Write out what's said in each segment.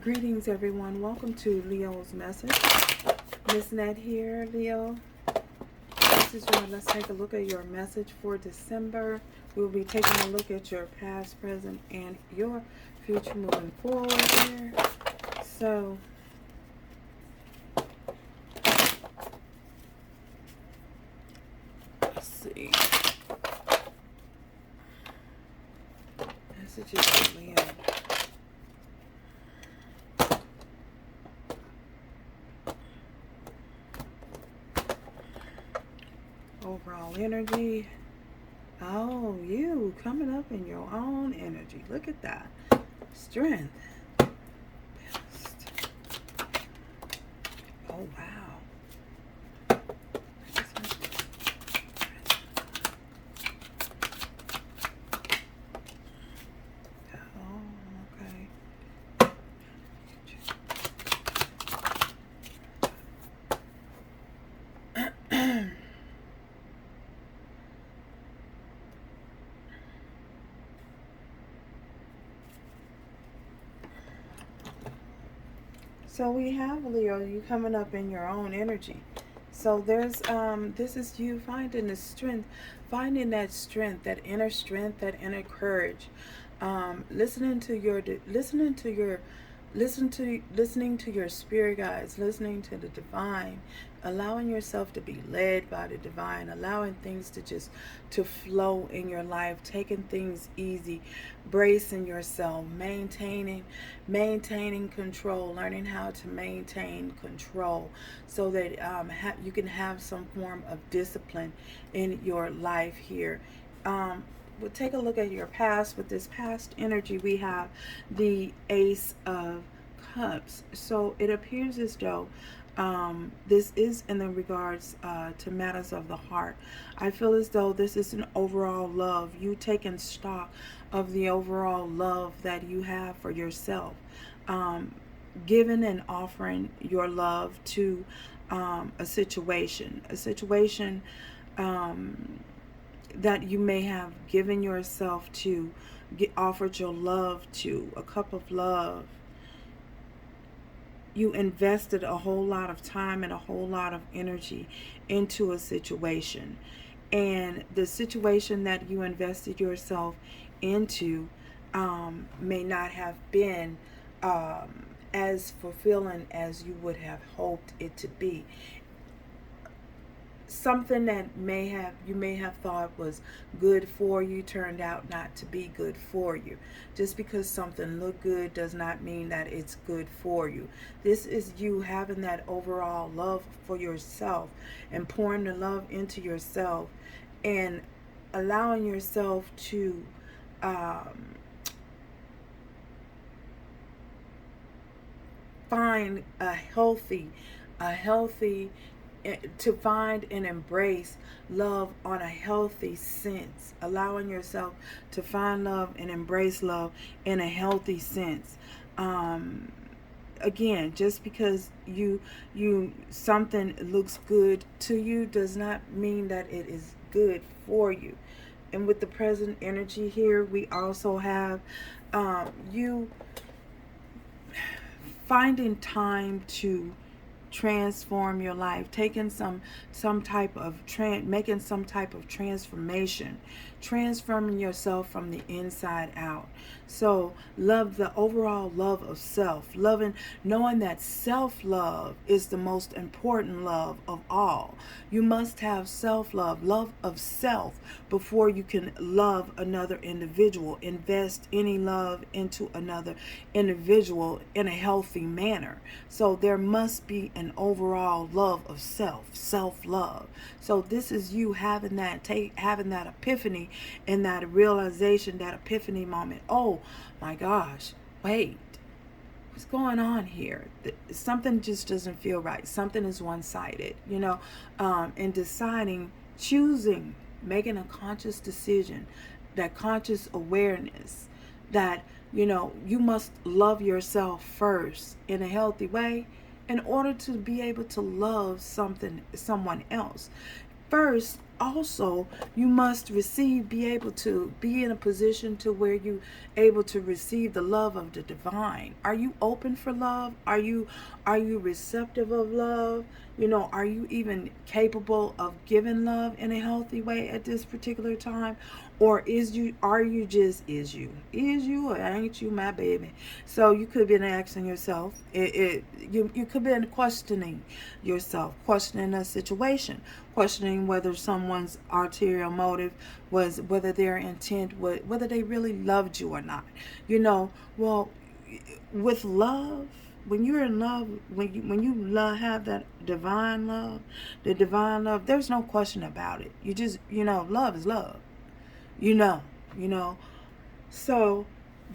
Greetings, everyone. Welcome to Leo's message. Miss Net here, Leo. This is your, let's take a look at your message for December. We'll be taking a look at your past, present, and your future moving forward here. So, let's see. Messages for Leo. Overall energy. Oh, you coming up in your own energy. Look at that. Strength. Best. Oh, wow. Oh, okay. So we have, Leo, you coming up in your own energy. So there's this is you finding the strength, finding that strength, that inner courage. Listening to your spirit guides, listening to the divine, allowing yourself to be led by the divine, allowing things to flow in your life, taking things easy, bracing yourself, maintaining control, learning how to maintain control so that you can have some form of discipline in your life here. We'll take a look at your past. With this past energy, we have the Ace of Cups. So it appears as though this is in the regards to matters of the heart. I feel as though this is an overall love. You taking stock of the overall love that you have for yourself. Giving and offering your love to a situation. That you may have given yourself to, offered your love to, a cup of love. You invested a whole lot of time and a whole lot of energy into a situation. And the situation that you invested yourself into may not have been as fulfilling as you would have hoped it to be. Something that you may have thought was good for you turned out not to be good for you. Just because something looked good does not mean that it's good for you. This is you having that overall love for yourself and pouring the love into yourself and allowing yourself to find a healthy to find and embrace love on a healthy sense, allowing yourself to find love and embrace love in a healthy sense. Again, just because you something looks good to you does not mean that it is good for you. And with the present energy here, we also have you finding time to transform your life, taking making some type of transformation, transforming yourself from the inside out. So love, the overall love of self, knowing that self-love is the most important love of all. You must have self-love, love of self, before you can love another individual, invest any love into another individual in a healthy manner. So there must be an overall love of self-love. So this is you having that epiphany and that realization, that epiphany moment. Oh my gosh, wait, what's going on here? Something just doesn't feel right. Something is one-sided, and deciding, choosing, making a conscious decision, that conscious awareness that, you must love yourself first in a healthy way in order to be able to love someone else. First, also you must be able to be in a position to where you able to receive the love of the divine. Are you open for love? Are you receptive of love? Are you even capable of giving love in a healthy way at this particular time? Or is you or ain't you my baby? So you could be asking yourself, you could be questioning yourself, questioning a situation, questioning whether someone's ulterior motive was, whether their intent was, whether they really loved you or not. Well, with love, when you're in love, when you love, have that divine love, the divine love, there's no question about it. You just, love is love. you know you know so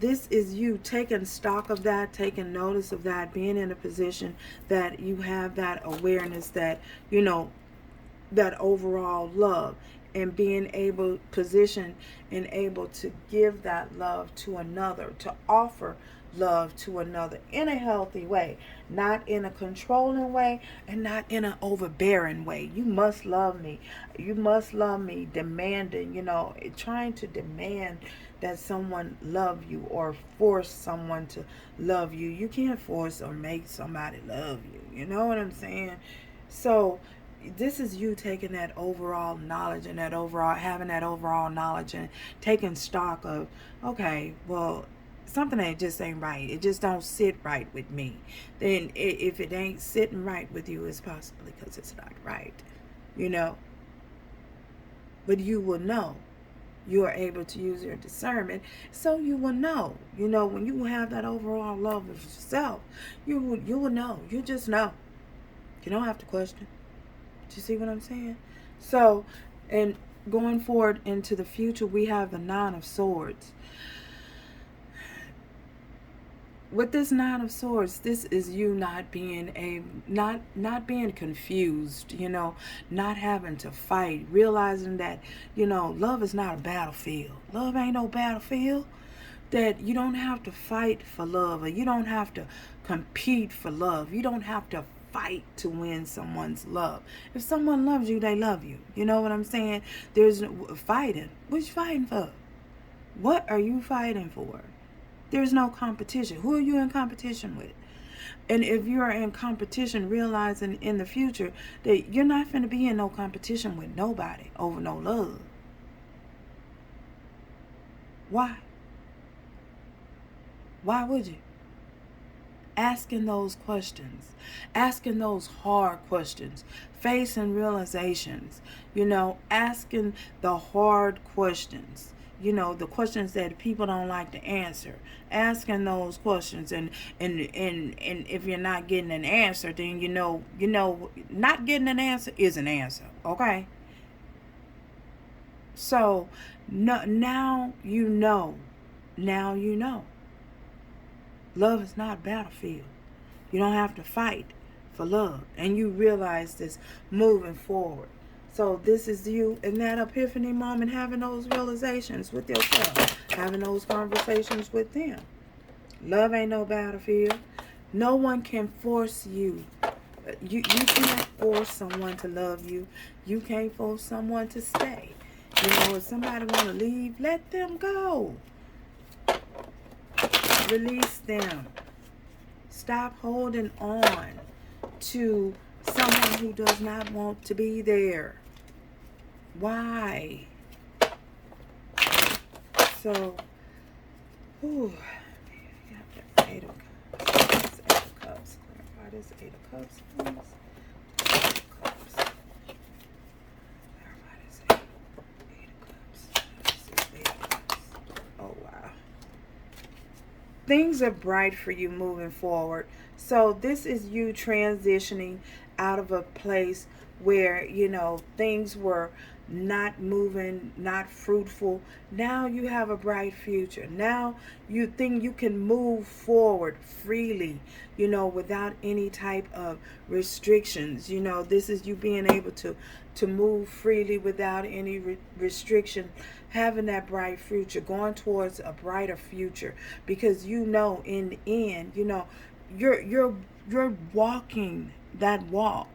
this is you taking stock of that, taking notice of that, being in a position that you have that awareness, that that overall love, and being able, positioned and able to give that love to another, to offer love to another in a healthy way, not in a controlling way and not in an overbearing way. You must love me. You must love me, demanding, trying to demand that someone love you or force someone to love you. You can't force or make somebody love you. You know what I'm saying? So this is you taking that overall knowledge and having that overall knowledge and taking stock of, okay, well, something that just ain't right. It just don't sit right with me. Then if it ain't sitting right with you, it's possibly because it's not right, you know. But you will know. You are able to use your discernment, so you will know. When you have that overall love of yourself, you will know. You just know. You don't have to question. Do you see what I'm saying? So, and going forward into the future, we have the Nine of Swords. With this Nine of Swords, this is you not being confused, not having to fight, realizing that, love is not a battlefield. Love ain't no battlefield. That you don't have to fight for love, or you don't have to compete for love. You don't have to fight to win someone's love. If someone loves you, they love you. You know what I'm saying? There's no fighting. What you fighting for? What are you fighting for? There's no competition. Who are you in competition with? And if you're in competition, realizing in the future that you're not going to be in no competition with nobody over no love. Why? Why would you? Asking those questions, asking those hard questions, facing realizations, asking the hard questions, the questions that people don't like to answer, asking those questions, and if you're not getting an answer, then not getting an answer is an answer, okay? So now you know. Love is not a battlefield. You don't have to fight for love. And you realize this moving forward. So this is you in that epiphany moment, having those realizations with yourself, having those conversations with them. Love ain't no battlefield. No one can force you. You can't force someone to love you. You can't force someone to stay. If somebody want to leave, let them go. Release them. Stop holding on to someone who does not want to be there. Why? So, Eight of Cups. Eight of Cups. Clarify this Eight of Cups, please. Eight of Cups. Clarify this Eight of Cups. This is Eight of Cups. Oh, wow. Things are bright for you moving forward. So this is you transitioning out of a place where, things were not moving, not fruitful. Now you have a bright future. Now you think you can move forward freely, without any type of restrictions. This is you being able to move freely without any restriction, having that bright future, going towards a brighter future, because in the end, you're walking that walk.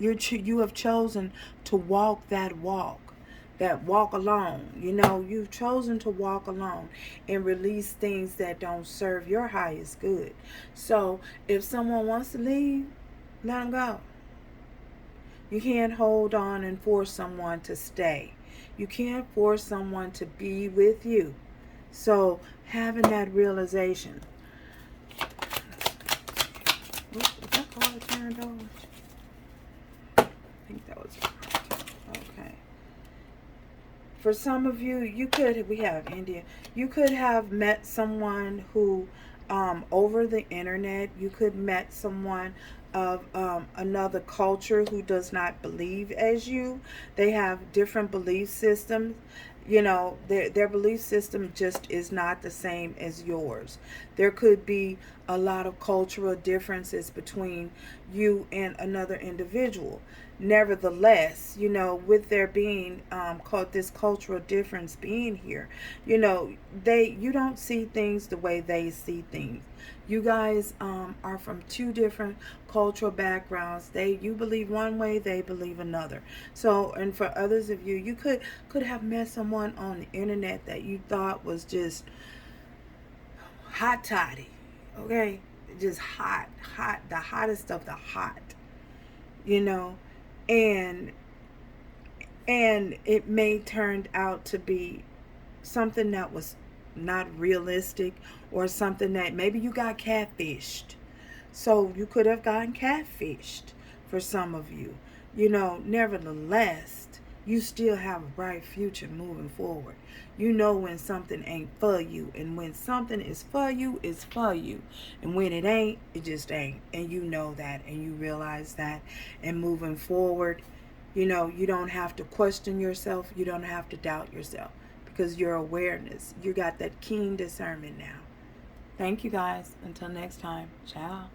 You have chosen to walk that walk alone. You know, you've chosen to walk alone and release things that don't serve your highest good. So if someone wants to leave, let them go. You can't hold on and force someone to stay. You can't force someone to be with you. So having that realization. Oops, is that card turned over? I think that was okay. For some of you, we have India. You could have met someone who, over the internet, you could met someone of another culture who does not believe as you. They have different belief systems. You know, their belief system just is not the same as yours. There could be a lot of cultural differences between you and another individual. Nevertheless, you know, with there being this cultural difference being here, you know, you don't see things the way they see things. You guys are from two different cultural backgrounds. You believe one way, they believe another. So, and for others of you, you could have met someone on the internet that you thought was just hot toddy, okay, just hot, the hottest of the hot, you know, and it may turned out to be something that was not realistic, or something that maybe you got catfished. So you could have gotten catfished for some of you. You know, nevertheless, you still have a bright future moving forward. You know when something ain't for you, and when something is for you, it's for you. And when it ain't, it just ain't. And you know that, and you realize that. And moving forward, you know, you don't have to question yourself. You don't have to doubt yourself, because your awareness, you got that keen discernment now. Thank you guys. Until next time. Ciao.